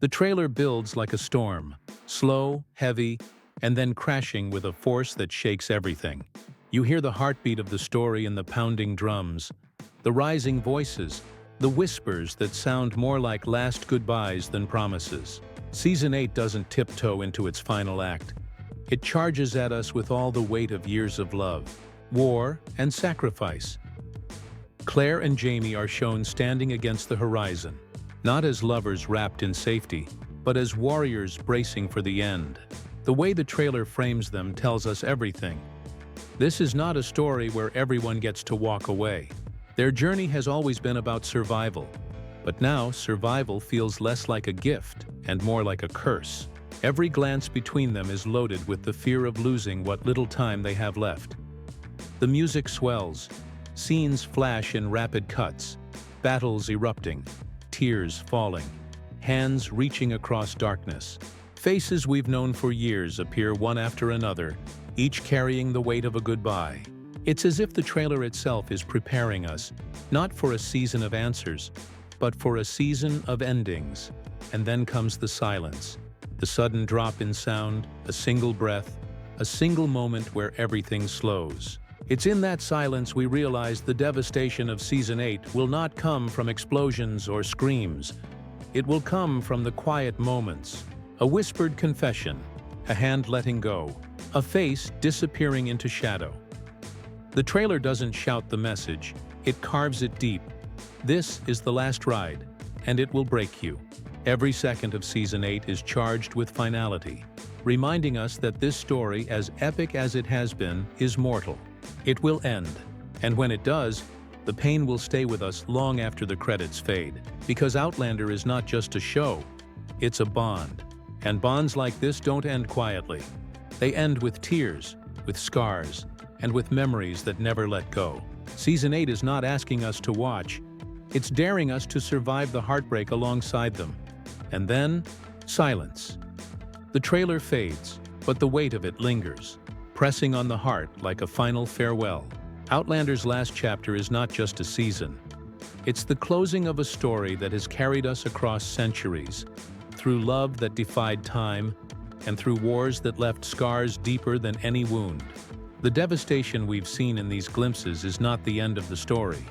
The trailer builds like a storm, slow, heavy, and then crashing with a force that shakes everything. You hear the heartbeat of the story in the pounding drums, the rising voices, the whispers that sound more like last goodbyes than promises. Season 8 doesn't tiptoe into its final act. It charges at us with all the weight of years of love, war, and sacrifice. Claire and Jamie are shown standing against the horizon, not as lovers wrapped in safety, but as warriors bracing for the end. The way the trailer frames them tells us everything. This is not a story where everyone gets to walk away. Their journey has always been about survival, but now survival feels less like a gift and more like a curse. Every glance between them is loaded with the fear of losing what little time they have left. The music swells, scenes flash in rapid cuts, battles erupting, tears falling, hands reaching across darkness. Faces we've known for years appear one after another, each carrying the weight of a goodbye. It's as if the trailer itself is preparing us, not for a season of answers, but for a season of endings. And then comes the silence, the sudden drop in sound, a single breath, a single moment where everything slows. It's in that silence we realize the devastation of Season 8 will not come from explosions or screams. It will come from the quiet moments, a whispered confession, a hand letting go, a face disappearing into shadow. The trailer doesn't shout the message, it carves it deep. This is the last ride, and it will break you. Every second of Season 8 is charged with finality, reminding us that this story, as epic as it has been, is mortal. It will end, and when it does, the pain will stay with us long after the credits fade. Because Outlander is not just a show, it's a bond. And bonds like this don't end quietly. They end with tears, with scars, and with memories that never let go. Season 8 is not asking us to watch, it's daring us to survive the heartbreak alongside them. And then, silence. The trailer fades, but the weight of it lingers, pressing on the heart like a final farewell. Outlander's last chapter is not just a season. It's the closing of a story that has carried us across centuries, through love that defied time, and through wars that left scars deeper than any wound. The devastation we've seen in these glimpses is not the end of the story.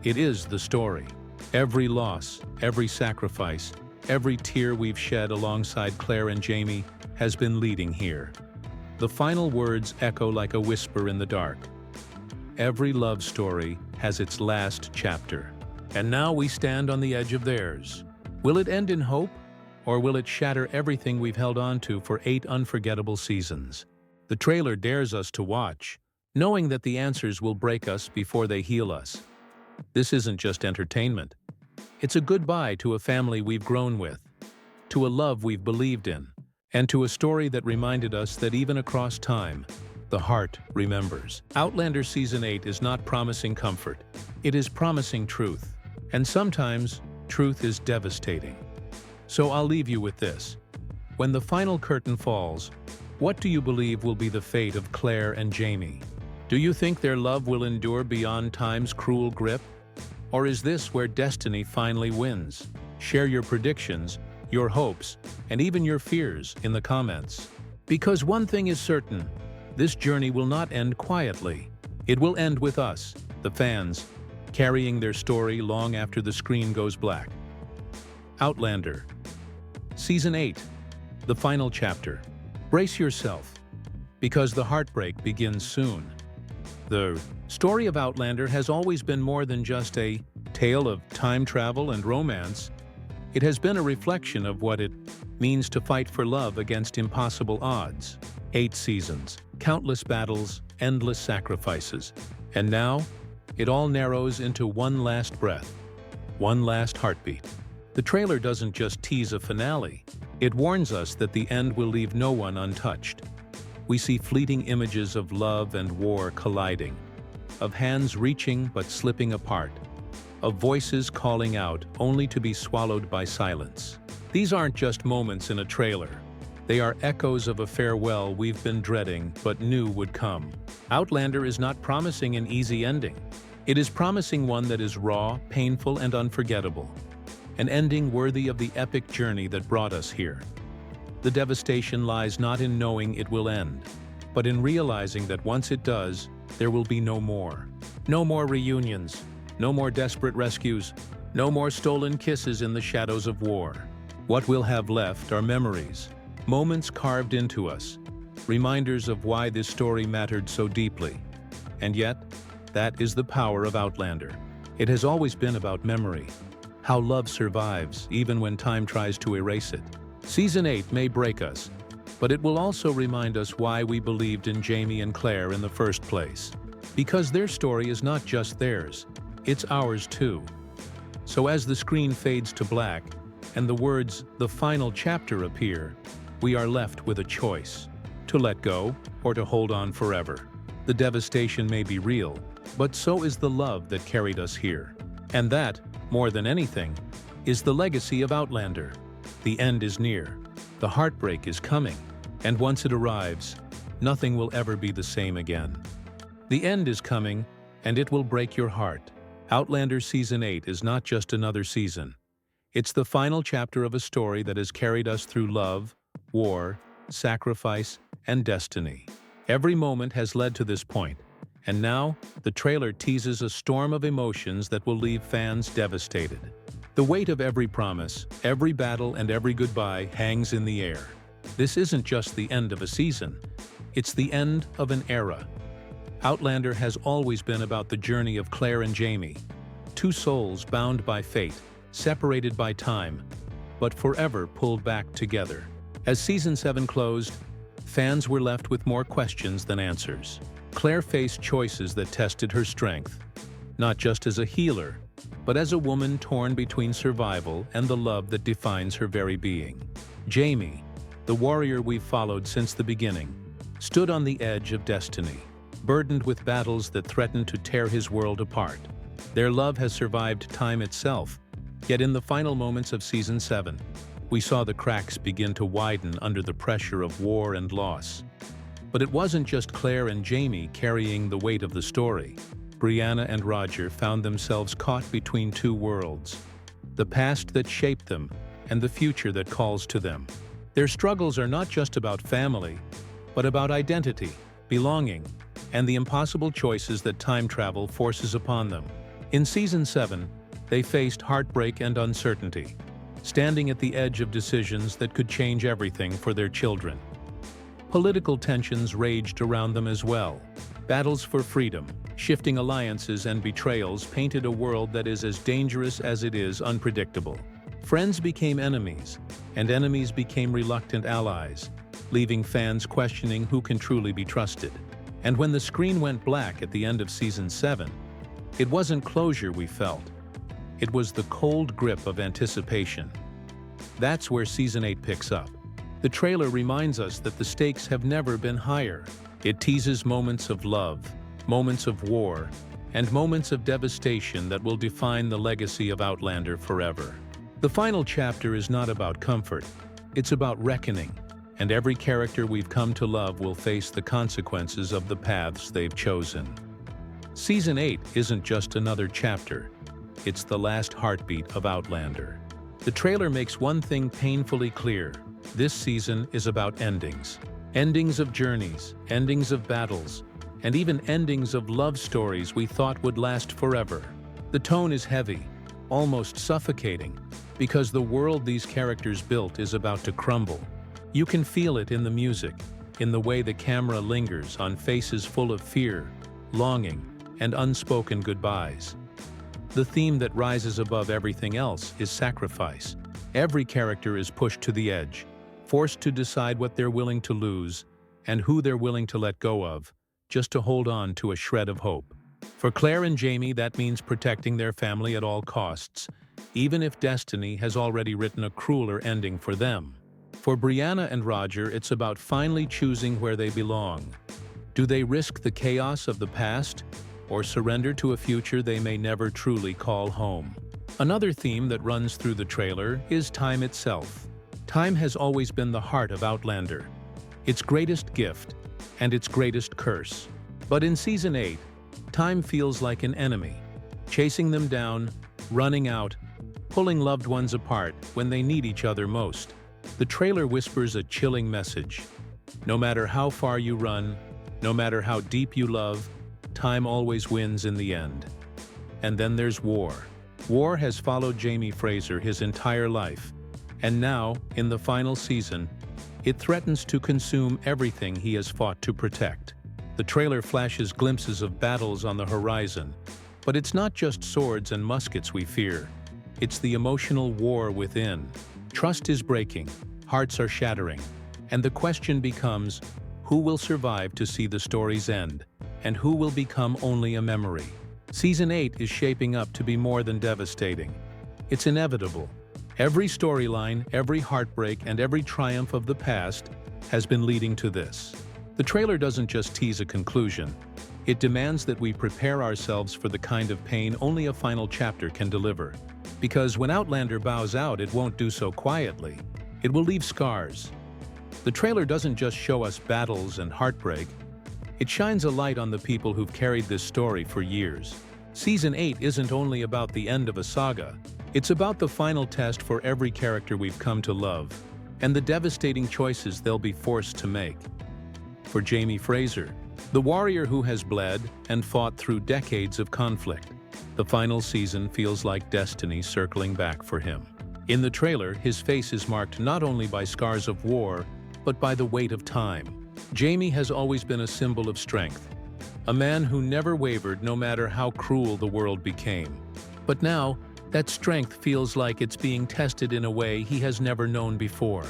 It is the story. Every loss, every sacrifice, every tear we've shed alongside Claire and Jamie has been leading here. The final words echo like a whisper in the dark. Every love story has its last chapter. And now we stand on the edge of theirs. Will it end in hope? Or will it shatter everything we've held on to for 8 unforgettable seasons? The trailer dares us to watch, knowing that the answers will break us before they heal us. This isn't just entertainment. It's a goodbye to a family we've grown with, to a love we've believed in, and to a story that reminded us that even across time, the heart remembers. Outlander Season 8 is not promising comfort. It is promising truth. And sometimes, truth is devastating. So I'll leave you with this. When the final curtain falls, what do you believe will be the fate of Claire and Jamie? Do you think their love will endure beyond time's cruel grip? Or is this where destiny finally wins? Share your predictions, your hopes, and even your fears in the comments. Because one thing is certain, this journey will not end quietly. It will end with us, the fans, carrying their story long after the screen goes black. Outlander, Season 8, the final chapter. Brace yourself, because the heartbreak begins soon. The story of Outlander has always been more than just a tale of time travel and romance. It has been a reflection of what it means to fight for love against impossible odds. 8 seasons, countless battles, endless sacrifices. And now, it all narrows into one last breath, one last heartbeat. The trailer doesn't just tease a finale. It warns us that the end will leave no one untouched. We see fleeting images of love and war colliding, of hands reaching but slipping apart, of voices calling out only to be swallowed by silence. These aren't just moments in a trailer. They are echoes of a farewell we've been dreading but knew would come. Outlander is not promising an easy ending. It is promising one that is raw, painful, and unforgettable. an ending worthy of the epic journey that brought us here. The devastation lies not in knowing it will end, but in realizing that once it does, there will be no more. No more reunions, no more desperate rescues, no more stolen kisses in the shadows of war. What we'll have left are memories, moments carved into us, reminders of why this story mattered so deeply. And yet, that is the power of Outlander. It has always been about memory, how love survives even when time tries to erase it. Season 8 may break us, but it will also remind us why we believed in Jamie and Claire in the first place. Because their story is not just theirs, it's ours too. So as the screen fades to black and the words "the final chapter" appear, we are left with a choice: to let go or to hold on forever. The devastation may be real, but so is the love that carried us here. And that, more than anything, is the legacy of Outlander. The end is near, the heartbreak is coming, and once it arrives, nothing will ever be the same again. The end is coming, and it will break your heart. Outlander Season 8 is not just another season. It's the final chapter of a story that has carried us through love, war, sacrifice, and destiny. Every moment has led to this point, and now the trailer teases a storm of emotions that will leave fans devastated. The weight of every promise, every battle, and every goodbye hangs in the air. This isn't just the end of a season, it's the end of an era. Outlander has always been about the journey of Claire and Jamie, two souls bound by fate, separated by time, but forever pulled back together. As Season 7 closed, fans were left with more questions than answers. Claire faced choices that tested her strength, not just as a healer, but as a woman torn between survival and the love that defines her very being. Jamie, the warrior we've followed since the beginning, stood on the edge of destiny, burdened with battles that threatened to tear his world apart. Their love has survived time itself, yet in the final moments of Season 7, we saw the cracks begin to widen under the pressure of war and loss. But it wasn't just Claire and Jamie carrying the weight of the story. Brianna and Roger found themselves caught between two worlds, the past that shaped them and the future that calls to them. Their struggles are not just about family, but about identity, belonging, and the impossible choices that time travel forces upon them. In Season 7, they faced heartbreak and uncertainty, standing at the edge of decisions that could change everything for their children. Political tensions raged around them as well. Battles for freedom, shifting alliances, and betrayals painted a world that is as dangerous as it is unpredictable. Friends became enemies, and enemies became reluctant allies, leaving fans questioning who can truly be trusted. And when the screen went black at the end of Season 7, it wasn't closure we felt. It was the cold grip of anticipation. That's where Season 8 picks up. The trailer reminds us that the stakes have never been higher. It teases moments of love, moments of war, and moments of devastation that will define the legacy of Outlander forever. The final chapter is not about comfort, it's about reckoning, and every character we've come to love will face the consequences of the paths they've chosen. Season 8 isn't just another chapter, it's the last heartbeat of Outlander. The trailer makes one thing painfully clear: this season is about endings. Endings of journeys, endings of battles, and even endings of love stories we thought would last forever. The tone is heavy, almost suffocating, because the world these characters built is about to crumble. You can feel it in the music, in the way the camera lingers on faces full of fear, longing, and unspoken goodbyes. The theme that rises above everything else is sacrifice. Every character is pushed to the edge, forced to decide what they're willing to lose and who they're willing to let go of, just to hold on to a shred of hope. For Claire and Jamie, that means protecting their family at all costs, even if destiny has already written a crueler ending for them. For Brianna and Roger, it's about finally choosing where they belong. Do they risk the chaos of the past, or surrender to a future they may never truly call home? Another theme that runs through the trailer is time itself. Time has always been the heart of Outlander, its greatest gift and its greatest curse. But in Season 8, time feels like an enemy, chasing them down, running out, pulling loved ones apart when they need each other most. The trailer whispers a chilling message. No matter how far you run, no matter how deep you love, time always wins in the end. And then there's war. War has followed Jamie Fraser his entire life, and now, in the final season, it threatens to consume everything he has fought to protect. The trailer flashes glimpses of battles on the horizon, but it's not just swords and muskets we fear. It's the emotional war within. Trust is breaking, hearts are shattering, and the question becomes, who will survive to see the story's end, and who will become only a memory? Season 8 is shaping up to be more than devastating. It's inevitable. Every storyline, every heartbreak, and every triumph of the past has been leading to this. The trailer doesn't just tease a conclusion. It demands that we prepare ourselves for the kind of pain only a final chapter can deliver. Because when Outlander bows out, it won't do so quietly. It will leave scars. The trailer doesn't just show us battles and heartbreak. It shines a light on the people who've carried this story for years. Season 8 isn't only about the end of a saga. It's about the final test for every character we've come to love, and the devastating choices they'll be forced to make. For Jamie Fraser, the warrior who has bled and fought through decades of conflict, the final season feels like destiny circling back for him. In the trailer, his face is marked not only by scars of war, but by the weight of time. Jamie has always been a symbol of strength, a man who never wavered no matter how cruel the world became. But now, that strength feels like it's being tested in a way he has never known before.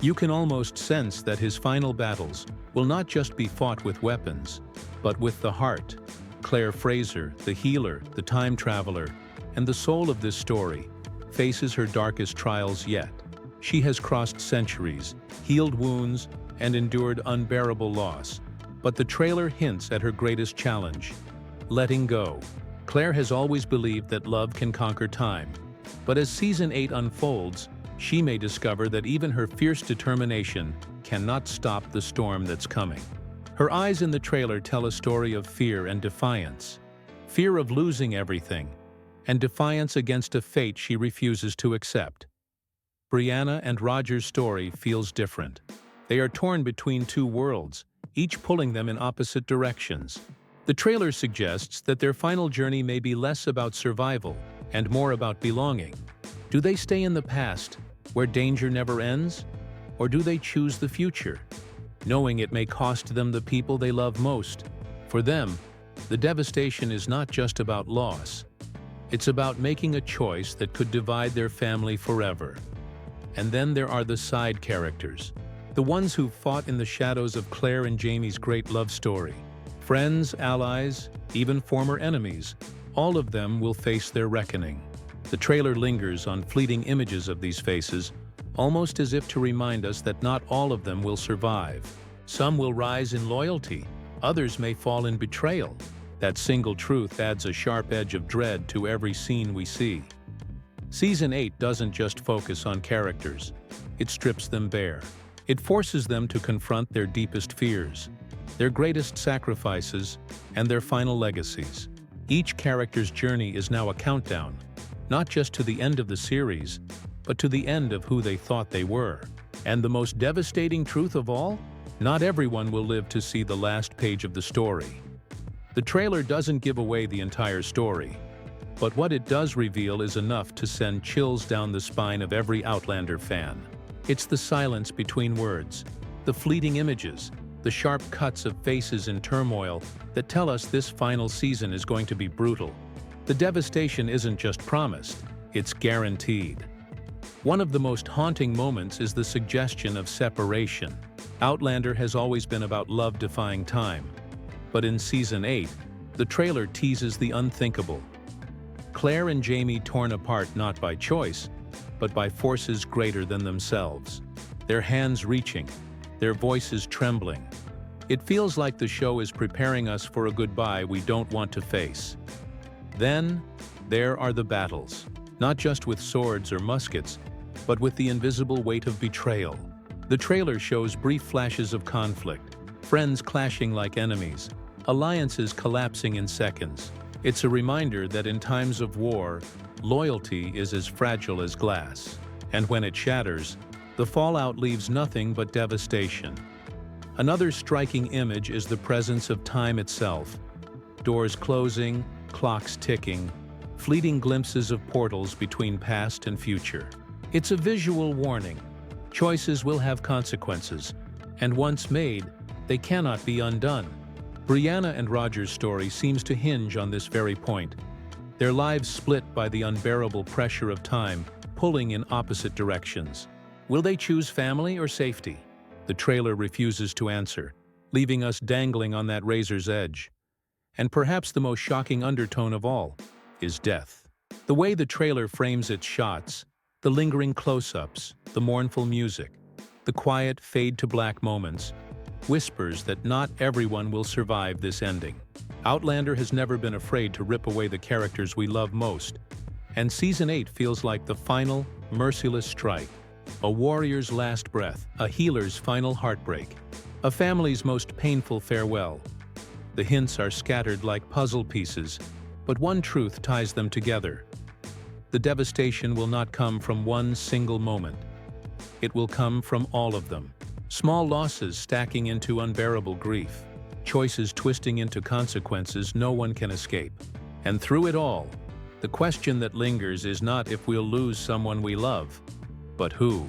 You can almost sense that his final battles will not just be fought with weapons, but with the heart. Claire Fraser, the healer, the time traveler, and the soul of this story, faces her darkest trials yet. She has crossed centuries, healed wounds, and endured unbearable loss. But the trailer hints at her greatest challenge: letting go. Claire has always believed that love can conquer time. But as Season 8 unfolds, she may discover that even her fierce determination cannot stop the storm that's coming. Her eyes in the trailer tell a story of fear and defiance. Fear of losing everything, and defiance against a fate she refuses to accept. Brianna and Roger's story feels different. They are torn between two worlds, each pulling them in opposite directions. The trailer suggests that their final journey may be less about survival and more about belonging. Do they stay in the past, where danger never ends? Or do they choose the future, knowing it may cost them the people they love most? For them, the devastation is not just about loss. It's about making a choice that could divide their family forever. And then there are the side characters, the ones who fought in the shadows of Claire and Jamie's great love story. Friends, allies, even former enemies, all of them will face their reckoning. The trailer lingers on fleeting images of these faces, almost as if to remind us that not all of them will survive. Some will rise in loyalty, others may fall in betrayal. That single truth adds a sharp edge of dread to every scene we see. Season 8 doesn't just focus on characters, it strips them bare. It forces them to confront their deepest fears, their greatest sacrifices, and their final legacies. Each character's journey is now a countdown, not just to the end of the series, but to the end of who they thought they were. And the most devastating truth of all? Not everyone will live to see the last page of the story. The trailer doesn't give away the entire story, but what it does reveal is enough to send chills down the spine of every Outlander fan. It's the silence between words, the fleeting images, the sharp cuts of faces in turmoil that tell us this final season is going to be brutal. The devastation isn't just promised, it's guaranteed. One of the most haunting moments is the suggestion of separation. Outlander has always been about love defying time. But in Season 8, the trailer teases the unthinkable. Claire and Jamie torn apart not by choice, but by forces greater than themselves. Their hands reaching, their voices trembling. It feels like the show is preparing us for a goodbye we don't want to face. Then, there are the battles, not just with swords or muskets, but with the invisible weight of betrayal. The trailer shows brief flashes of conflict, friends clashing like enemies, alliances collapsing in seconds. It's a reminder that in times of war, loyalty is as fragile as glass. And when it shatters, the fallout leaves nothing but devastation. Another striking image is the presence of time itself. Doors closing, clocks ticking, fleeting glimpses of portals between past and future. It's a visual warning. Choices will have consequences, and once made, they cannot be undone. Brianna and Roger's story seems to hinge on this very point. Their lives split by the unbearable pressure of time, pulling in opposite directions. Will they choose family or safety? The trailer refuses to answer, leaving us dangling on that razor's edge. And perhaps the most shocking undertone of all is death. The way the trailer frames its shots, the lingering close-ups, the mournful music, the quiet fade-to-black moments, whispers that not everyone will survive this ending. Outlander has never been afraid to rip away the characters we love most, and Season 8 feels like the final, merciless strike. A warrior's last breath, a healer's final heartbreak, a family's most painful farewell. The hints are scattered like puzzle pieces, but one truth ties them together. The devastation will not come from one single moment. It will come from all of them. Small losses stacking into unbearable grief, choices twisting into consequences no one can escape. And through it all, the question that lingers is not if we'll lose someone we love, but who?